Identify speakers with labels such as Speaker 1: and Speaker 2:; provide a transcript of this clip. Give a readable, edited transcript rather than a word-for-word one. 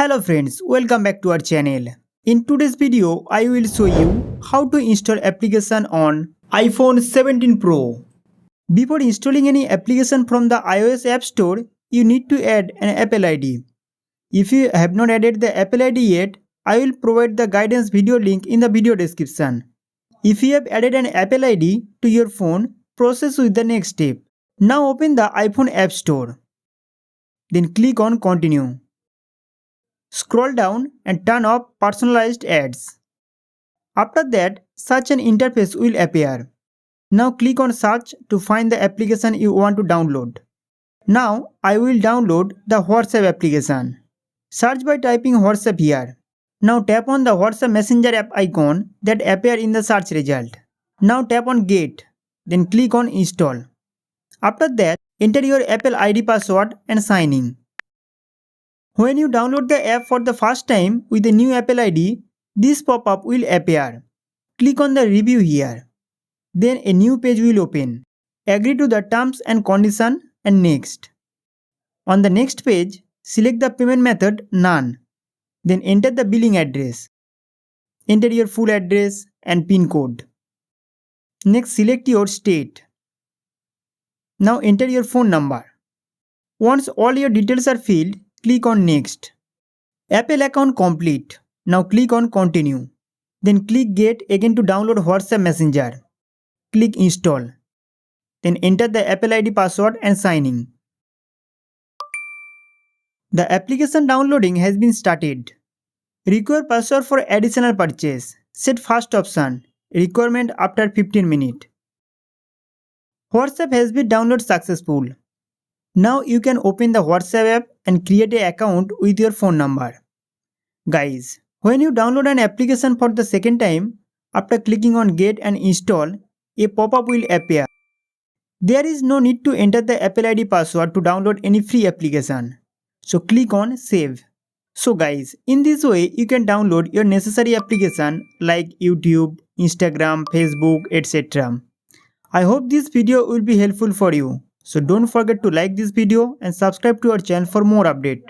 Speaker 1: Hello friends, welcome back to our channel. In today's video, I will show you how to install application on iPhone 17 Pro. Before installing any application from the iOS App Store, you need to add an Apple ID. If you have not added the Apple ID yet, I will provide the guidance video link in the video description. If you have added an Apple ID to your phone, process with the next step. Now open the iPhone App Store. Then click on Continue. Scroll down and turn off personalized ads. After that, such an interface will appear. Now click on Search to find the application you want to download. Now I will download the WhatsApp application. Search by typing WhatsApp here. Now tap on the WhatsApp Messenger app icon that appear in the search result. Now tap on Get, then click on Install. After that, enter your Apple ID password and sign in. When you download the app for the first time with a new Apple ID, this pop-up will appear. Click on the review here. Then a new page will open. Agree to the terms and condition and next. On the next page, select the payment method None. Then enter the billing address. Enter your full address and PIN code. Next, select your state. Now enter your phone number. Once all your details are filled, click on Next. Apple account complete. Now click on Continue. Then click Get again to download WhatsApp Messenger. Click Install. Then enter the Apple ID password and sign in. The application downloading has been started. Require password for additional purchase. Set first option. Requirement after 15 minutes. WhatsApp has been downloaded successful. Now you can open the WhatsApp app and create an account with your phone number. Guys, when you download an application for the second time, after clicking on Get and Install, a pop-up will appear. There is no need to enter the Apple ID password to download any free application. So click on Save. So guys, in this way you can download your necessary application like YouTube, Instagram, Facebook, etc. I hope this video will be helpful for you. So don't forget to like this video and subscribe to our channel for more updates.